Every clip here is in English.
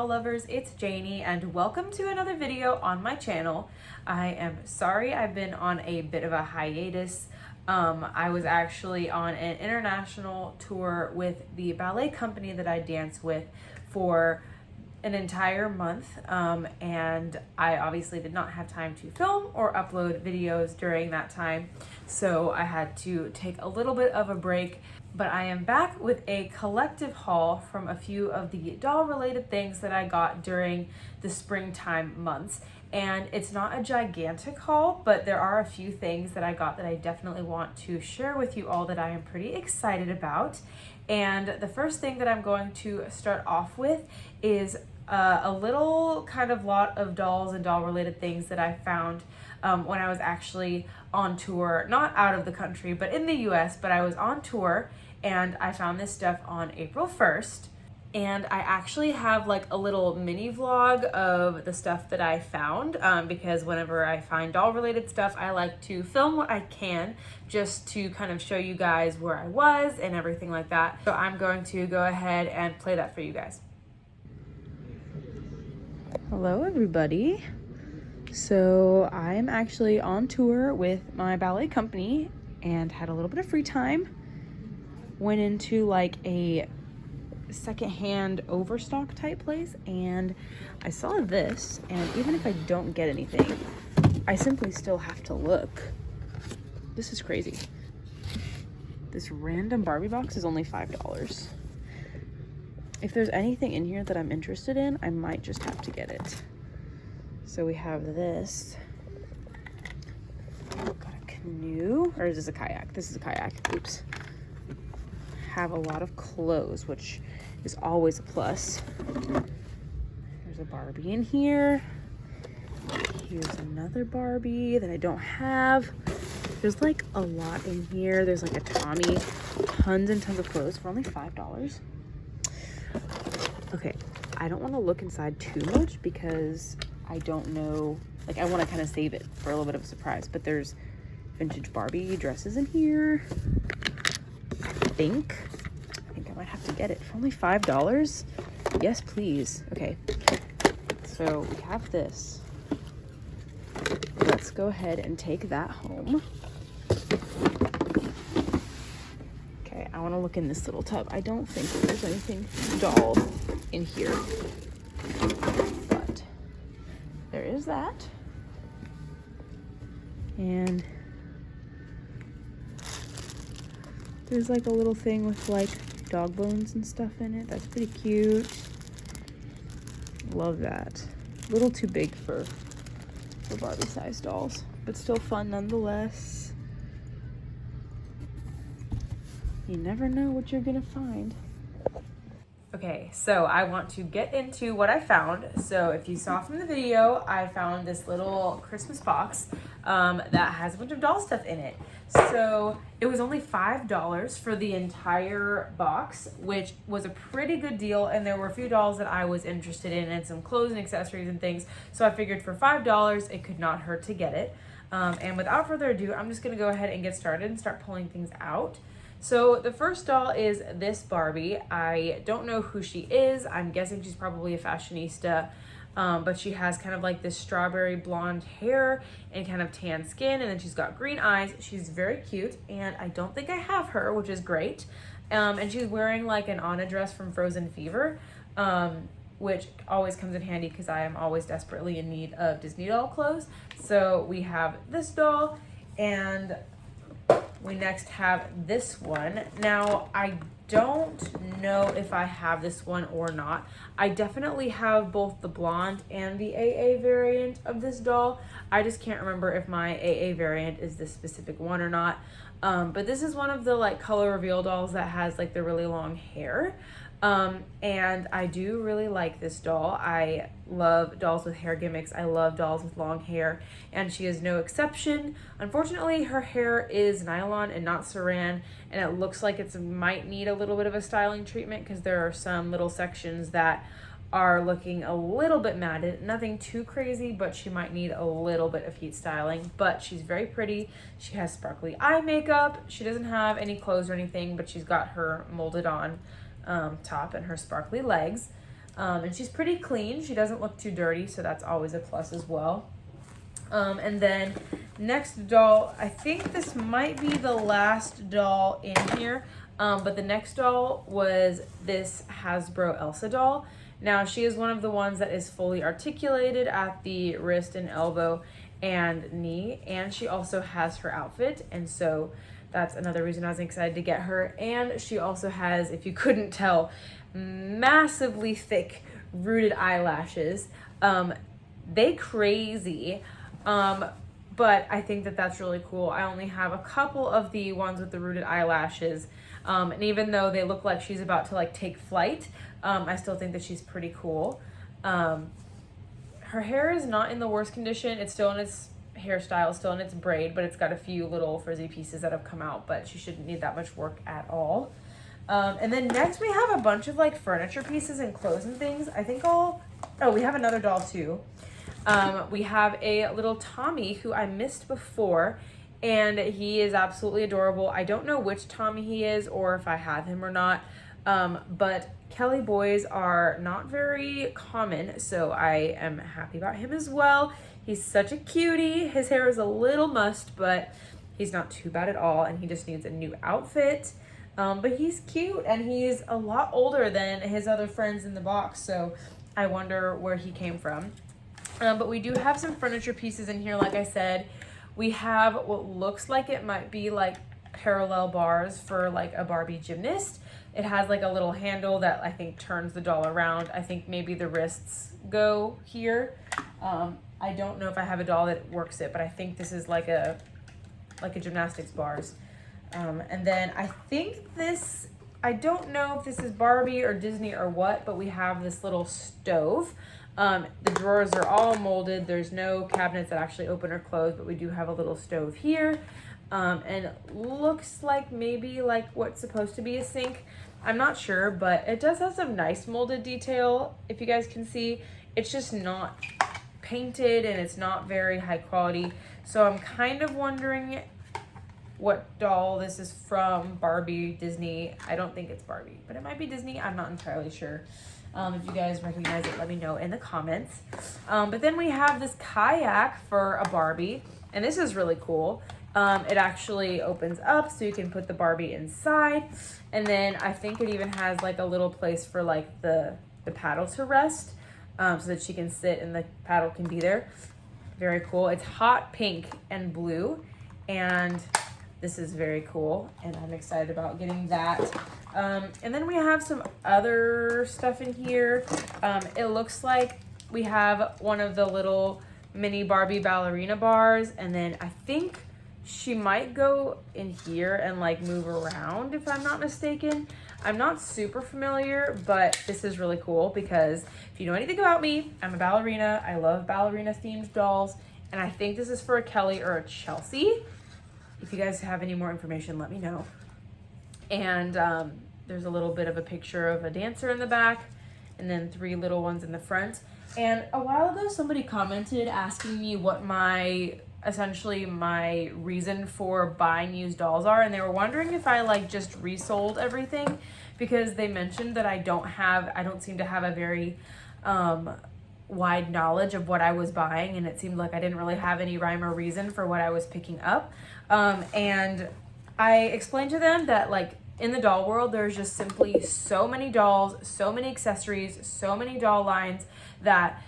doll lovers, it's Janie and welcome to another video on my channel. I am sorry I've been on a bit of a hiatus. I was actually on an international tour with the ballet company that I dance with for an entire month, and I obviously did not have time to film or upload videos during that time, so I had to take a little bit of a break. But I am back with a collective haul from a few of the doll related things that I got during the springtime months. And it's not a gigantic haul, but there are a few things that I got that I definitely want to share with you all that I am pretty excited about. And the first thing that I'm going to start off with is a little kind of lot of dolls and doll related things that I found when I was actually on tour, not out of the country, but in the US, but I was on tour and I found this stuff on April 1st. And I actually have like a little mini vlog of the stuff that I found because whenever I find doll related stuff, I like to film what I can just to kind of show you guys where I was and everything like that. So I'm going to go ahead and play that for you guys. Hello everybody. So I'm actually on tour with my ballet company and had a little bit of free time. Went into like a secondhand overstock type place and I saw this, and even if I don't get anything, I simply still have to look. This is crazy. This random Barbie box is only $5. If there's anything in here that I'm interested in, I might just have to get it. So we have this. Got a canoe, or is this a kayak? This is a kayak. Oops. Have a lot of clothes, which is always a plus. There's a Barbie in here. Here's another Barbie that I don't have. There's like a lot in here. There's like a Tommy, tons and tons of clothes for only $5. Okay, I don't want to look inside too much because I don't know, like I want to kind of save it for a little bit of a surprise, but there's vintage Barbie dresses in here. I think I might have to get it for only $5. Yes, please. Okay, so we have this. Let's go ahead and take that home. Okay, I want to look in this little tub. I don't think that there's anything doll in here, but there is that. And there's like a little thing with like dog bones and stuff in it. That's pretty cute. Love that. A little too big for Barbie sized dolls, but still fun nonetheless. You never know what you're gonna find. Okay, so I want to get into what I found. So if you saw from the video, I found this little Christmas box that has a bunch of doll stuff in it. So it was only $5 for the entire box, which was a pretty good deal. And there were a few dolls that I was interested in and some clothes and accessories and things. So I figured for $5, it could not hurt to get it. And without further ado, I'm just gonna go ahead and get started and start pulling things out. So the first doll is this Barbie. I don't know who she is. I'm guessing she's probably a fashionista, but she has kind of like this strawberry blonde hair and kind of tan skin, and then she's got green eyes. She's very cute, and I don't think I have her, which is great. And she's wearing like an Anna dress from Frozen Fever, which always comes in handy because I am always desperately in need of Disney doll clothes. So we have this doll, and we next have this one. Now, I don't know if I have this one or not. I definitely have both the blonde and the AA variant of this doll. I just can't remember if my AA variant is this specific one or not. But this is one of the like color reveal dolls that has like the really long hair. And I do really like this doll. I love dolls with hair gimmicks. I love dolls with long hair, and she is no exception. Unfortunately, her hair is nylon and not saran, and it looks like it might need a little bit of a styling treatment because there are some little sections that are looking a little bit matted. Nothing too crazy, but she might need a little bit of heat styling. But she's very pretty. She has sparkly eye makeup. She doesn't have any clothes or anything, but she's got her molded on top and her sparkly legs. And she's pretty clean. She doesn't look too dirty, so that's always a plus as well. And then next doll, I think this might be the last doll in here, but the next doll was this Hasbro Elsa doll. Now, she is one of the ones that is fully articulated at the wrist and elbow and knee, and she also has her outfit, and so that's another reason I was excited to get her. And she also has, if you couldn't tell, massively thick rooted eyelashes. They crazy. But I think that that's really cool. I only have a couple of the ones with the rooted eyelashes. And even though they look like she's about to like take flight, I still think that she's pretty cool. Her hair is not in the worst condition. It's still in its hairstyle, still in its braid, but it's got a few little frizzy pieces that have come out, but she shouldn't need that much work at all. And then next we have a bunch of like furniture pieces and clothes and things. I think we have another doll too. We have a little Tommy who I missed before, and he is absolutely adorable. I don't know which Tommy he is or if I have him or not, but Kelly boys are not very common, so I am happy about him as well. He's such a cutie. His hair is a little mussed, but he's not too bad at all, and he just needs a new outfit. But he's cute, and he's a lot older than his other friends in the box, so I wonder where he came from. But we do have some furniture pieces in here, like I said. We have what looks like it might be like parallel bars for like a Barbie gymnast. It has like a little handle that I think turns the doll around. I think maybe the wrists go here. I don't know if I have a doll that works it, but I think this is like a gymnastics bars. And then I think this, I don't know if this is Barbie or Disney or what, but we have this little stove. The drawers are all molded. There's no cabinets that actually open or close, but we do have a little stove here. And it looks like maybe like what's supposed to be a sink. I'm not sure, but it does have some nice molded detail. If you guys can see, it's just not painted and it's not very high quality. So I'm kind of wondering what doll this is from, Barbie, Disney. I don't think it's Barbie, but it might be Disney. I'm not entirely sure. If you guys recognize it, let me know in the comments. But then we have this kayak for a Barbie, and this is really cool. It actually opens up so you can put the Barbie inside, and then I think it even has like a little place for like the paddle to rest, so that she can sit and the paddle can be there. Very cool. It's hot pink and blue, and this is very cool, and I'm excited about getting that. And then we have some other stuff in here. It looks like we have one of the little mini Barbie ballerina bars, and then I think she might go in here and like move around if I'm not mistaken. I'm not super familiar, but this is really cool because if you know anything about me, I'm a ballerina. I love ballerina themed dolls, and I think this is for a Kelly or a Chelsea. If you guys have any more information, let me know. And there's a little bit of a picture of a dancer in the back, and then 3 little ones in the front. And a while ago, somebody commented asking me what essentially my reason for buying used dolls are, and they were wondering if I like just resold everything, because they mentioned that I don't seem to have a very wide knowledge of what I was buying, and it seemed like I didn't really have any rhyme or reason for what I was picking up. And I explained to them that like in the doll world, there's just simply so many dolls, so many accessories, so many doll lines that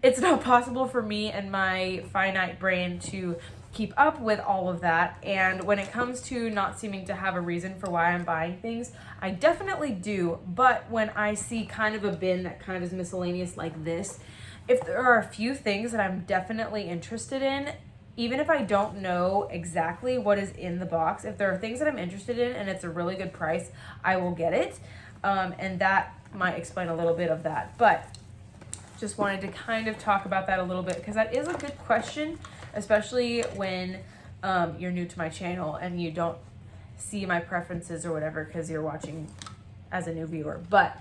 it's not possible for me and my finite brain to keep up with all of that. And when it comes to not seeming to have a reason for why I'm buying things, I definitely do. But when I see kind of a bin that kind of is miscellaneous like this, if there are a few things that I'm definitely interested in, even if I don't know exactly what is in the box, if there are things that I'm interested in and it's a really good price, I will get it. And that might explain a little bit of that. But just wanted to kind of talk about that a little bit, because that is a good question, especially when you're new to my channel and you don't see my preferences or whatever because you're watching as a new viewer. But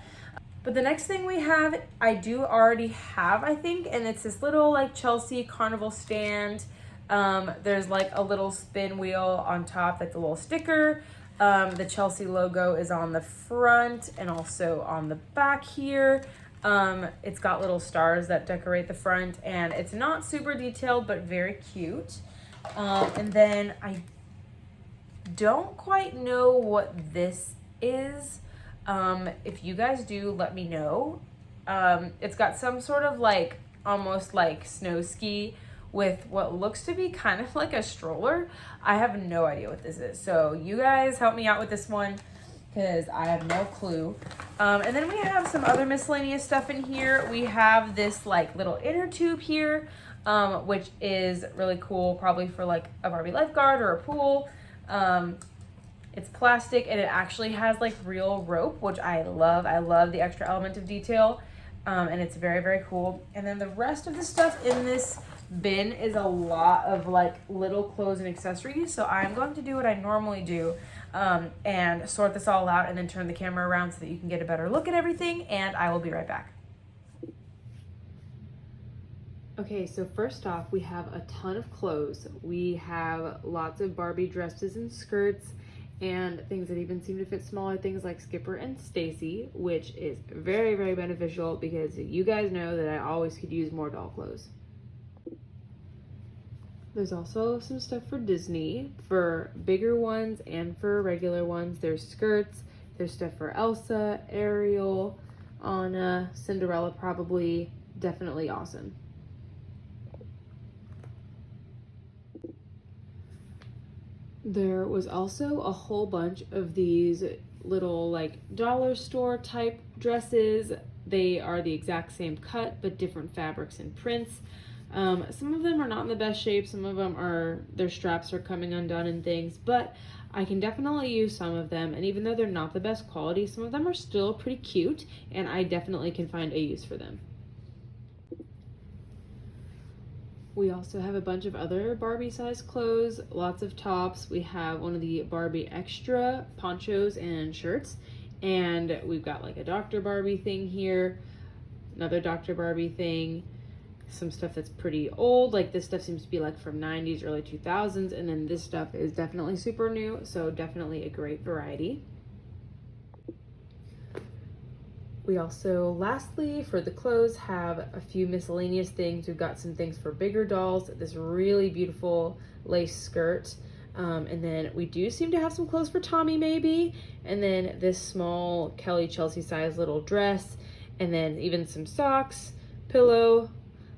the next thing we have, I do already have, I think, and it's this little like Chelsea carnival stand. There's like a little spin wheel on top that's a little sticker. The Chelsea logo is on the front and also on the back here. It's got little stars that decorate the front, and it's not super detailed, but very cute. And then I don't quite know what this is. If you guys do, let me know. It's got some sort of like, almost like snow ski with what looks to be kind of like a stroller. I have no idea what this is. So you guys help me out with this one because I have no clue. And then we have some other miscellaneous stuff in here. We have this like little inner tube here, which is really cool, probably for like a Barbie lifeguard or a pool. It's plastic and it actually has like real rope, which I love. I love the extra element of detail. And it's very, very cool. And then the rest of the stuff in this bin is a lot of like little clothes and accessories. So I'm going to do what I normally do, and sort this all out and then turn the camera around so that you can get a better look at everything, and I will be right back. Okay, so first off, we have a ton of clothes. We have lots of Barbie dresses and skirts, and things that even seem to fit smaller things like Skipper and Stacy, which is very, very beneficial because you guys know that I always could use more doll clothes. There's also some stuff for Disney, for bigger ones and for regular ones. There's skirts, there's stuff for Elsa, Ariel, Anna, Cinderella probably, definitely awesome. There was also a whole bunch of these little like dollar store type dresses. They are the exact same cut, but different fabrics and prints. Some of them are not in the best shape. Some of them their straps are coming undone and things, but I can definitely use some of them. And even though they're not the best quality, some of them are still pretty cute and I definitely can find a use for them. We also have a bunch of other Barbie size clothes, lots of tops. We have one of the Barbie extra ponchos and shirts, and we've got like a Dr. Barbie thing here, another Dr. Barbie thing, some stuff that's pretty old, like this stuff seems to be like from 90s, early 2000s, and then this stuff is definitely super new, so definitely a great variety. We also, lastly, for the clothes, have a few miscellaneous things. We've got some things for bigger dolls, this really beautiful lace skirt, and then we do seem to have some clothes for Tommy maybe, and then this small Kelly Chelsea size little dress, and then even some socks, pillow,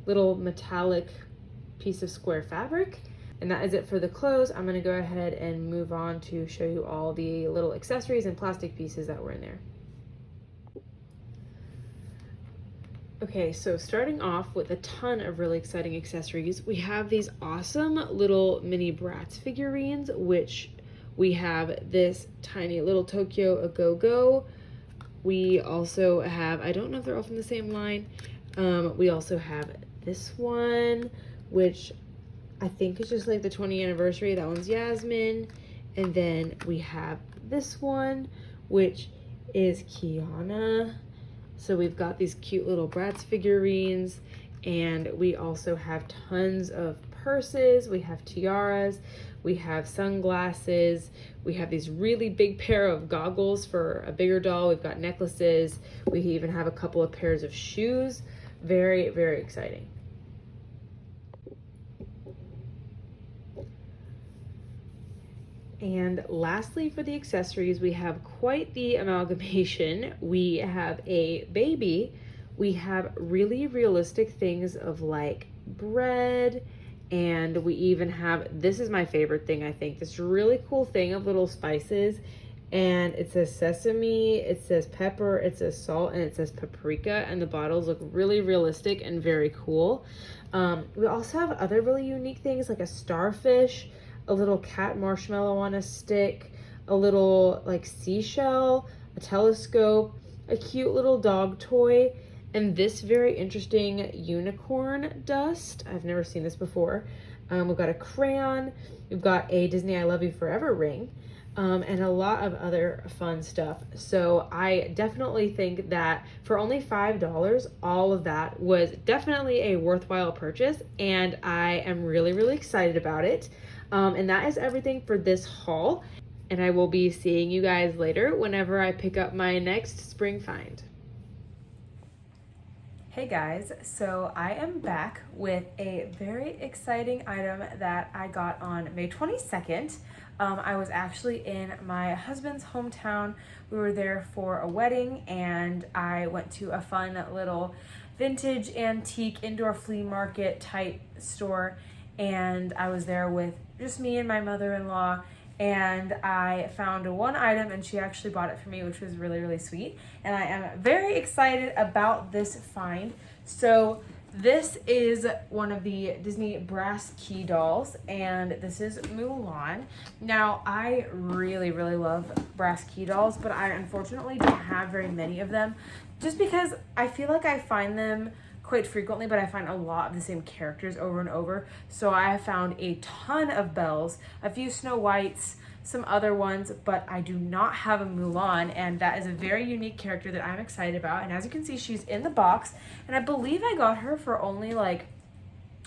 little metallic piece of square fabric. And that is it for the clothes. I'm gonna go ahead and move on to show you all the little accessories and plastic pieces that were in there. Okay, so starting off with a ton of really exciting accessories, we have these awesome little mini Bratz figurines, which we have this tiny little Tokyo A Go-Go. We also have, I don't know if they're all from the same line, we also have this one, which I think is just like the 20th anniversary. That one's Yasmin. And then we have this one, which is Kiana. So we've got these cute little Bratz figurines, and we also have tons of purses, we have tiaras, we have sunglasses, we have these really big pair of goggles for a bigger doll, we've got necklaces, we even have a couple of pairs of shoes. Very, very exciting. And lastly, for the accessories, we have quite the amalgamation. We have a baby. We have really realistic things of like bread, and we even have, this is my favorite thing, I think, this really cool thing of little spices, and it says sesame, it says pepper, it says salt, and it says paprika, and the bottles look really realistic and very cool. We also have other really unique things like a starfish, a little cat marshmallow on a stick, a little like seashell, a telescope, a cute little dog toy, and this very interesting unicorn dust. I've never seen this before. We've got a crayon, we've got a Disney I Love You Forever ring, and a lot of other fun stuff. So I definitely think that for only $5, all of that was definitely a worthwhile purchase, and I am really, really excited about it. And that is everything for this haul, and I will be seeing you guys later whenever I pick up my next spring find. Hey guys, so I am back with a very exciting item that I got on May 22nd. I was actually in my husband's hometown. We were there for a wedding and I went to a fun little vintage antique indoor flea market type store, and I was there with just me and my mother-in-law, and I found one item and she actually bought it for me, which was really, really sweet. And I am very excited about this find. So this is one of the Disney Brass Key dolls, and this is Mulan. Now, I really, really love Brass Key dolls, but I unfortunately don't have very many of them just because I feel like I find them quite frequently, but I find a lot of the same characters over and over. So I have found a ton of Belles, a few Snow Whites, some other ones, but I do not have a Mulan, and that is a very unique character that I'm excited about. And as you can see, she's in the box, and I believe I got her for only like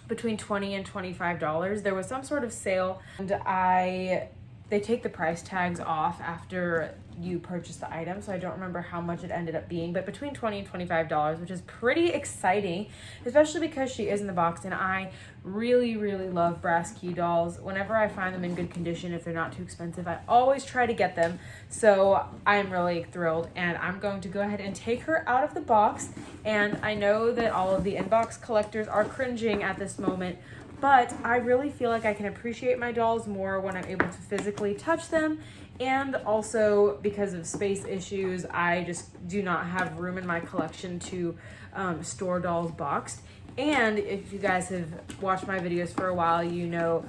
between $20 and $25. There was some sort of sale, and they take the price tags off after you purchase the item, so I don't remember how much it ended up being, but between $20 and $25, which is pretty exciting, especially because she is in the box, and I really, really love Brass Key dolls. Whenever I find them in good condition, if they're not too expensive, I always try to get them, so I'm really thrilled, and I'm going to go ahead and take her out of the box. And I know that all of the inbox collectors are cringing at this moment, but I really feel like I can appreciate my dolls more when I'm able to physically touch them. And also, because of space issues, I just do not have room in my collection to store dolls boxed. And if you guys have watched my videos for a while, you know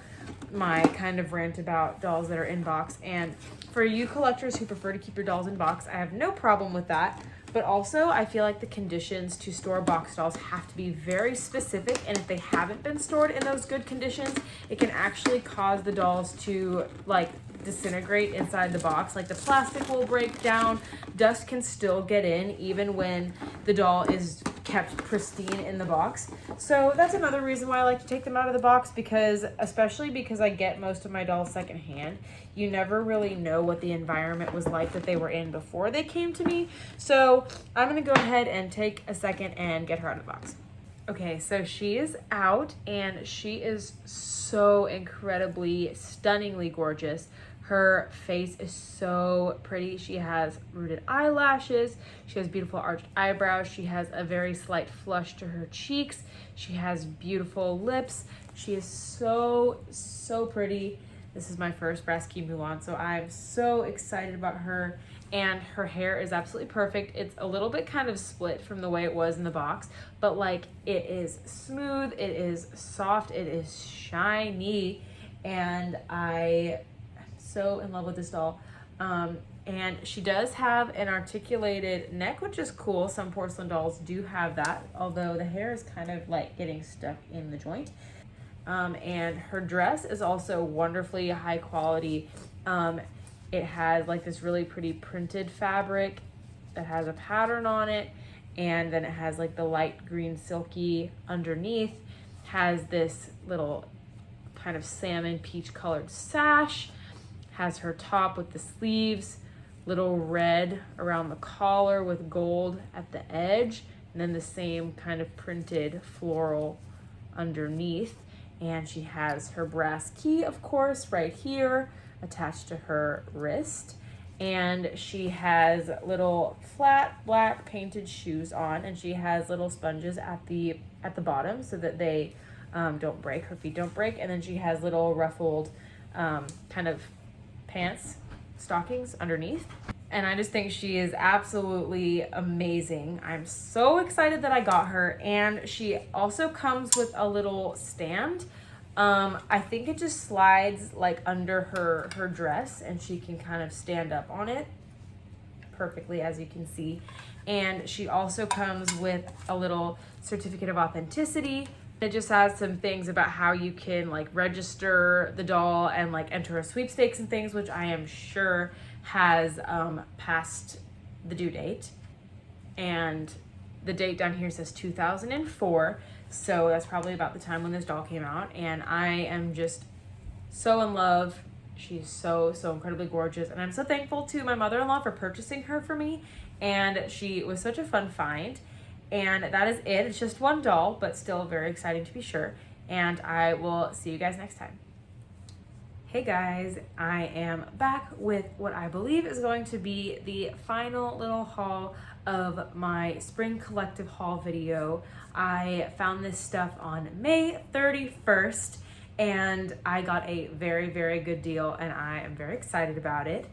my kind of rant about dolls that are in box. And for you collectors who prefer to keep your dolls in box, I have no problem with that. But also, I feel like the conditions to store box dolls have to be very specific, and if they haven't been stored in those good conditions, it can actually cause the dolls to like disintegrate inside the box. Like the plastic will break down, dust can still get in even when the doll is kept pristine in the box. So that's another reason why I like to take them out of the box, because especially because I get most of my dolls secondhand, you never really know what the environment was like that they were in before they came to me. So I'm gonna go ahead and take a second and get her out of the box. Okay, so she is out, and she is so incredibly, stunningly gorgeous. Her face is so pretty. She has rooted eyelashes. She has beautiful arched eyebrows. She has a very slight flush to her cheeks. She has beautiful lips. She is so, so pretty. This is my first Brass Key Mulan, so I'm so excited about her. And her hair is absolutely perfect. It's a little bit kind of split from the way it was in the box, but like it is smooth, it is soft, it is shiny, and I am so in love with this doll. And she does have an articulated neck, which is cool. Some porcelain dolls do have that, although the hair is kind of like getting stuck in the joint. And her dress is also wonderfully high quality. It has like this really pretty printed fabric that has a pattern on it, and then it has like the light green silky underneath, has this little kind of salmon peach colored sash, has her top with the sleeves, little red around the collar with gold at the edge, and then the same kind of printed floral underneath. And she has her brass key, of course, right here attached to her wrist, and she has little flat black painted shoes on, and she has little sponges at the bottom so that they don't break, her feet don't break. And then she has little ruffled kind of pants, stockings underneath. And I just think she is absolutely amazing. I'm so excited that I got her. And she also comes with a little stand. I think it just slides like under her dress, and she can kind of stand up on it perfectly, as you can see. And she also comes with a little certificate of authenticity. It just has some things about how you can like register the doll and like enter a sweepstakes and things, which I am sure has passed the due date. And the date down here says 2004. So that's probably about the time when this doll came out, and I am just so in love. She's so, so incredibly gorgeous, and I'm so thankful to my mother-in-law for purchasing her for me, and she was such a fun find. And that is it. It's just one doll, but still very exciting to be sure. And I will see you guys next time. Hey guys, I am back with what I believe is going to be the final little haul of my spring collective haul video. I found this stuff on May 31st and I got a very, very good deal and I am very excited about it.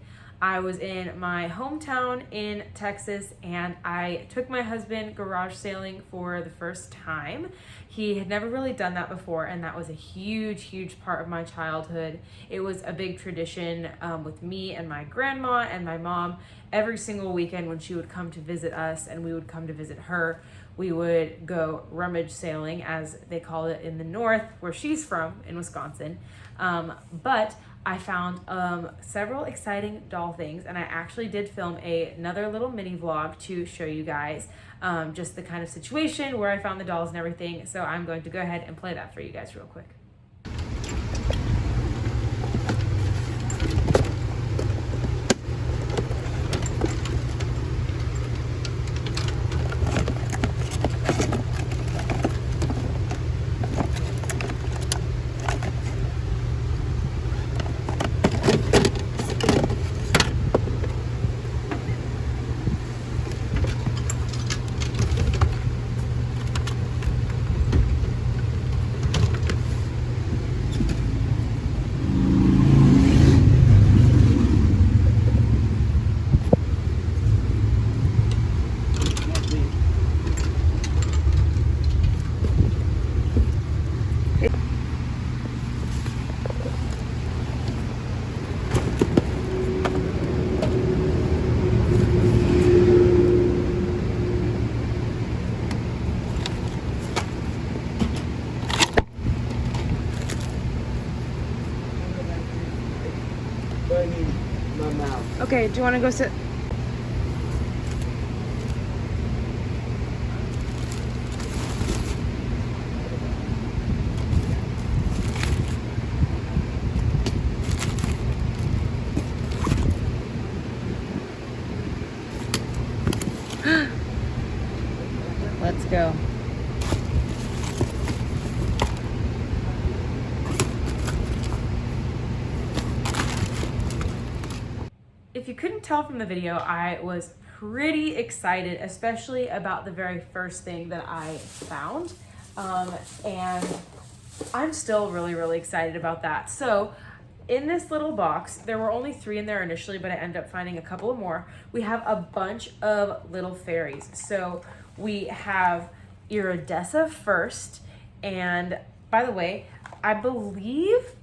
I was in my hometown in Texas and I took my husband garage sailing for the first time. He had never really done that before and that was a huge, huge part of my childhood. It was a big tradition with me and my grandma and my mom. Every single weekend when she would come to visit us and we would come to visit her, we would go rummage sailing, as they call it in the north, where she's from, in Wisconsin. But I found several exciting doll things, and I actually did film another little mini vlog to show you guys just the kind of situation where I found the dolls and everything. So I'm going to go ahead and play that for you guys real quick. Okay, do you want to go sit? Let's go. If you couldn't tell from the video, I was pretty excited, especially about the very first thing that I found. And I'm still really, really excited about that. So in this little box, there were only 3 in there initially, but I ended up finding a couple more. We have a bunch of little fairies. So we have Iridessa first. And by the way, I believe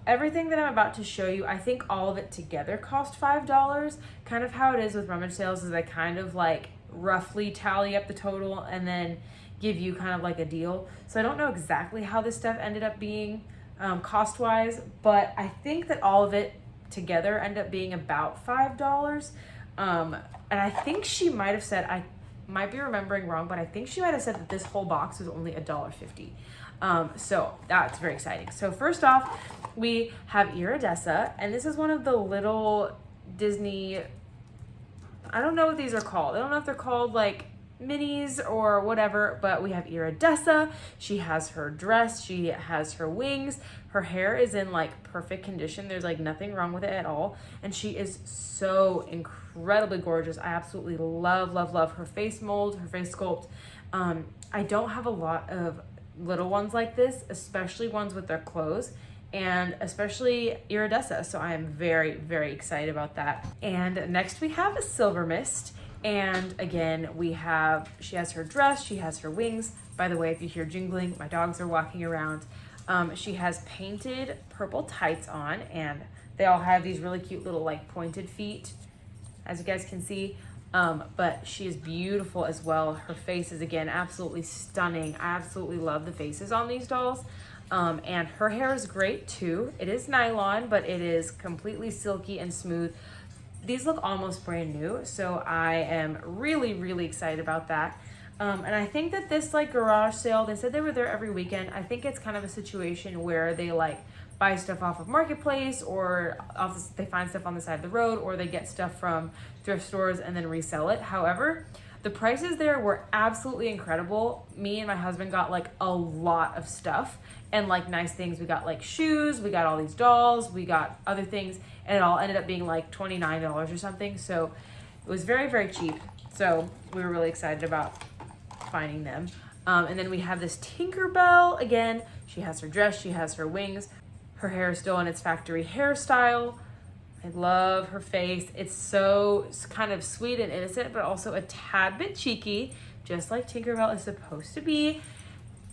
everything that I'm about to show you, I think all of it together cost $5. Kind of how it is with rummage sales is I kind of like roughly tally up the total and then give you kind of like a deal. So I don't know exactly how this stuff ended up being cost-wise, but I think that all of it together ended up being about $5. And I think she might have said, I might be remembering wrong, but I think she might have said that this whole box was only $1.50. So that's very exciting. So first off, we have Iridessa, and this is one of the little Disney, I don't know what these are called. I don't know if they're called like minis or whatever, but we have Iridessa. She has her dress, she has her wings, her hair is in like perfect condition. There's like nothing wrong with it at all. And she is so incredibly gorgeous. I absolutely love, love, love her face mold, her face sculpt. I don't have a lot of little ones like this, especially ones with their clothes, and especially Iridessa. So I am very, very excited about that. And next we have a Silver Mist. And again, she has her dress, she has her wings. By the way, if you hear jingling, my dogs are walking around. She has painted purple tights on, and they all have these really cute little like pointed feet, as you guys can see. But she is beautiful as well. Her face is, again, absolutely stunning. I absolutely love the faces on these dolls. And her hair is great too. It is nylon, but it is completely silky and smooth. These look almost brand new, so I am really, really excited about that. And I think that this like garage sale, they said they were there every weekend. I think it's kind of a situation where they like buy stuff off of Marketplace, or they find stuff on the side of the road, or they get stuff from thrift stores and then resell it. However, The prices there were absolutely incredible. Me and my husband got like a lot of stuff and like nice things. We got like shoes, we got all these dolls, we got other things, and it all ended up being like $29 or something. So it was very, very cheap. So we were really excited about finding them. And then we have this Tinkerbell. Again, she has her dress, she has her wings. Her hair is still in its factory hairstyle. I love her face. It's kind of sweet and innocent, but also a tad bit cheeky, just like Tinkerbell is supposed to be.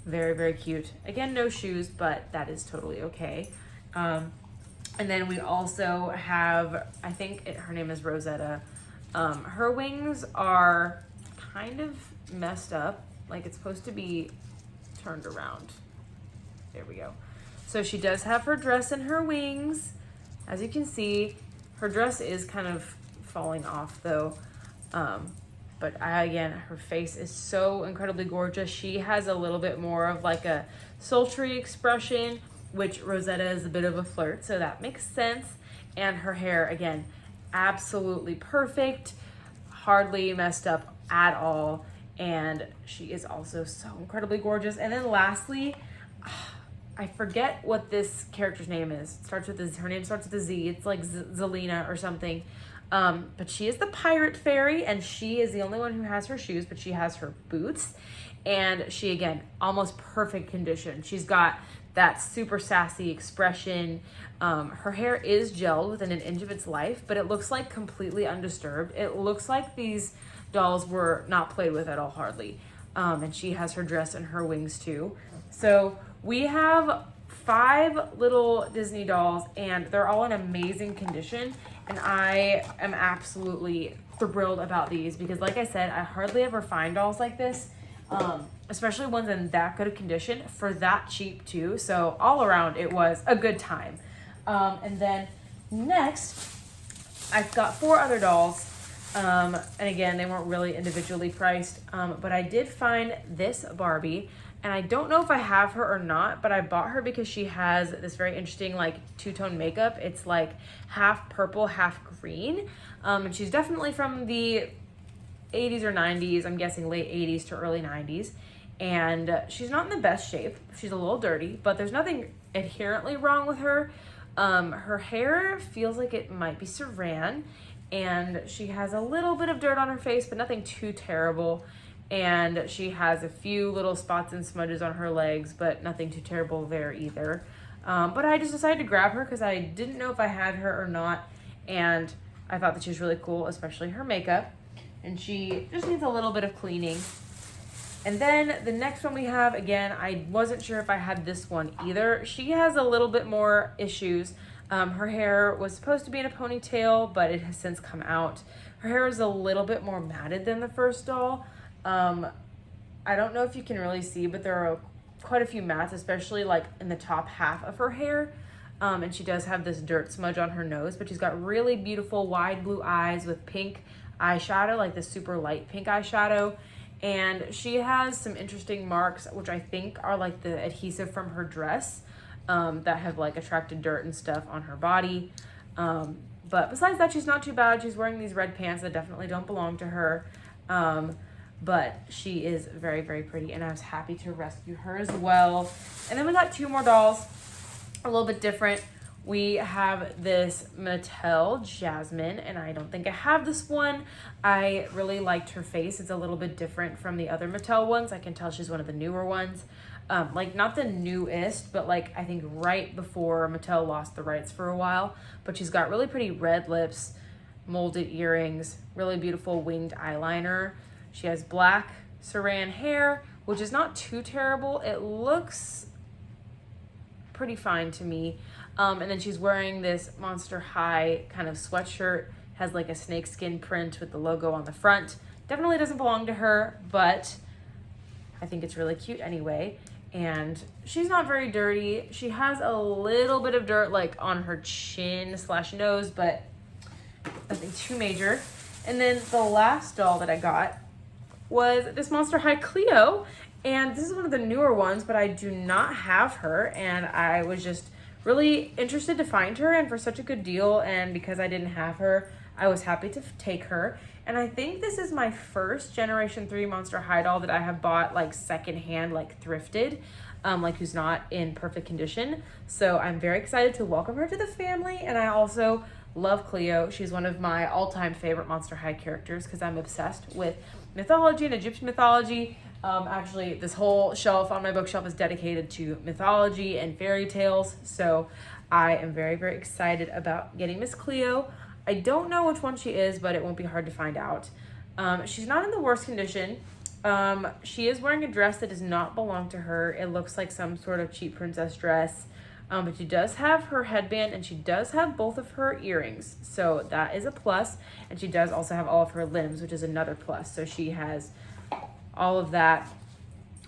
Very, very cute. Again, no shoes, but that is totally okay. And then we also have, I think her name is Rosetta. Her wings are kind of messed up. Like it's supposed to be turned around. There we go. So she does have her dress and her wings. As you can see, her dress is kind of falling off though. But again, her face is so incredibly gorgeous. She has a little bit more of like a sultry expression, which Rosetta is a bit of a flirt, so that makes sense. And her hair, again, absolutely perfect, hardly messed up at all. And she is also so incredibly gorgeous. And then lastly, I forget what this character's name is. Her name starts with a Z. It's like Zelina or something. But she is the pirate fairy, and she is the only one who has her shoes, but she has her boots. And she, again, almost perfect condition. She's got that super sassy expression. Her hair is gelled within an inch of its life, but it looks like completely undisturbed. It looks like these dolls were not played with at all, hardly. And she has her dress and her wings too. So we have 5 little Disney dolls, and they're all in amazing condition. And I am absolutely thrilled about these because, like I said, I hardly ever find dolls like this, especially ones in that good of condition for that cheap too. So all around, it was a good time. And then next, I've got 4 other dolls. And again, they weren't really individually priced, but I did find this Barbie. And I don't know if I have her or not, but I bought her because she has this very interesting like 2-tone makeup. It's like half purple, half green. And she's definitely from the 80s or 90s. I'm guessing late 80s to early 90s. And she's not in the best shape. She's a little dirty, but there's nothing inherently wrong with her. Her hair feels like it might be saran, and she has a little bit of dirt on her face, but nothing too terrible. And she has a few little spots and smudges on her legs, but nothing too terrible there either. But I just decided to grab her because I didn't know if I had her or not. And I thought that she was really cool, especially her makeup. And she just needs a little bit of cleaning. And then the next one we have, again, I wasn't sure if I had this one either. She has a little bit more issues. Her hair was supposed to be in a ponytail, but it has since come out. Her hair is a little bit more matted than the first doll. I don't know if you can really see, but there are quite a few mats, especially like in the top half of her hair. And she does have this dirt smudge on her nose, but she's got really beautiful wide blue eyes with pink eyeshadow, like the super light pink eyeshadow. And she has some interesting marks, which I think are like the adhesive from her dress, that have like attracted dirt and stuff on her body. But besides that, she's not too bad. She's wearing these red pants that definitely don't belong to her. But she is very, very pretty, and I was happy to rescue her as well. And then we got 2 more dolls, a little bit different. We have this Mattel Jasmine, and I don't think I have this one. I really liked her face. It's a little bit different from the other Mattel ones. I can tell she's one of the newer ones. Like not the newest, but like I think right before Mattel lost the rights for a while. But she's got really pretty red lips, molded earrings, really beautiful winged eyeliner. She has black saran hair, which is not too terrible. It looks pretty fine to me. And then she's wearing this Monster High kind of sweatshirt, has like a snakeskin print with the logo on the front. Definitely doesn't belong to her, but I think it's really cute anyway. And she's not very dirty. She has a little bit of dirt like on her chin / nose, but nothing too major. And then the last doll that I got was this Monster High Cleo, and this is one of the newer ones, but I do not have her, and I was just really interested to find her, and for such a good deal, and because I didn't have her, I was happy to take her. And I think this is my first Generation 3 Monster High doll that I have bought like secondhand, like thrifted, like who's not in perfect condition. So I'm very excited to welcome her to the family. And I also love Cleo. She's one of my all-time favorite Monster High characters because I'm obsessed with mythology and Egyptian mythology. Actually, this whole shelf on my bookshelf is dedicated to mythology and fairy tales. So I am very, very excited about getting Miss Cleo. I don't know which one she is, but it won't be hard to find out. She's not in the worst condition. She is wearing a dress that does not belong to her. It looks like some sort of cheap princess dress. But she does have her headband, and she does have both of her earrings. So that is a plus. And she does also have all of her limbs, which is another plus. So she has all of that,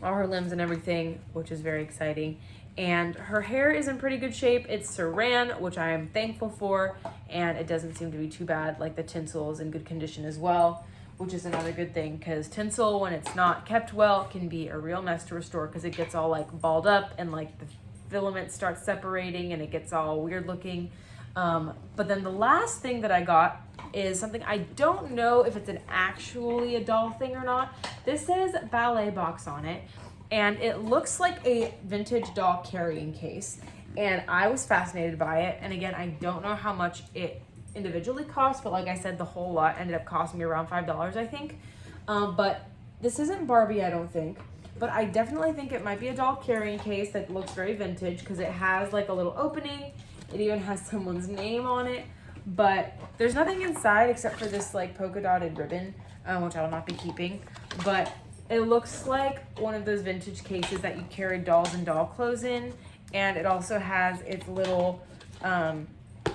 all her limbs and everything, which is very exciting. And her hair is in pretty good shape. It's saran, which I am thankful for, and it doesn't seem to be too bad. Like the tinsel is in good condition as well, which is another good thing, because tinsel, when it's not kept well, can be a real mess to restore because it gets all like balled up and like the filament starts separating and it gets all weird looking. But then the last thing that I got is something I don't know if it's actually a doll thing or not. This says ballet box on it, and it looks like a vintage doll carrying case, and I was fascinated by it. And again, I don't know how much it individually cost, but like I said, the whole lot ended up costing me around $5, I think. But this isn't Barbie, I don't think, but I definitely think it might be a doll carrying case that looks very vintage because it has like a little opening. It even has someone's name on it, but there's nothing inside except for this like polka dotted ribbon, which I will not be keeping. But it looks like one of those vintage cases that you carry dolls and doll clothes in. And it also has its little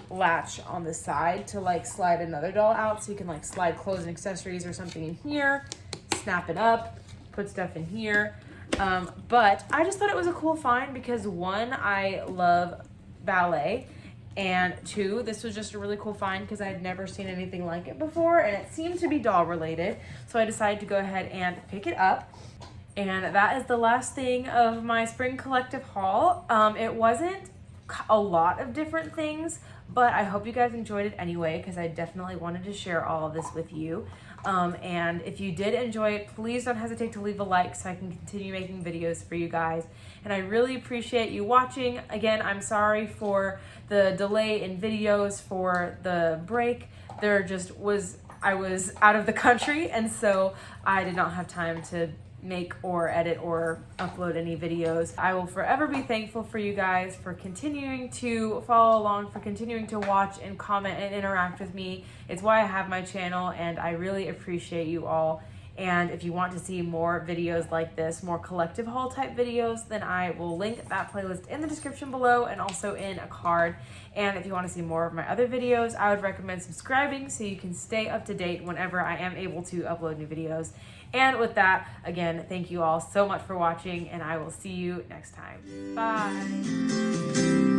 latch on the side to like slide another doll out. So you can like slide clothes and accessories or something in here, snap it up, put stuff in here. But I just thought it was a cool find because one, I love ballet, and two, this was just a really cool find because I had never seen anything like it before, and it seemed to be doll related. So I decided to go ahead and pick it up. And that is the last thing of my spring collective haul. It wasn't a lot of different things, but I hope you guys enjoyed it anyway because I definitely wanted to share all of this with you. And if you did enjoy it, please don't hesitate to leave a like so I can continue making videos for you guys. And I really appreciate you watching. Again, I'm sorry for the delay in videos for the break. I was out of the country, and so I did not have time to make or edit or upload any videos. I will forever be thankful for you guys for continuing to follow along, for continuing to watch and comment and interact with me. It's why I have my channel, and I really appreciate you all. And if you want to see more videos like this, more collective haul type videos, then I will link that playlist in the description below and also in a card. And if you want to see more of my other videos, I would recommend subscribing so you can stay up to date whenever I am able to upload new videos. And with that, again, thank you all so much for watching, and I will see you next time. Bye.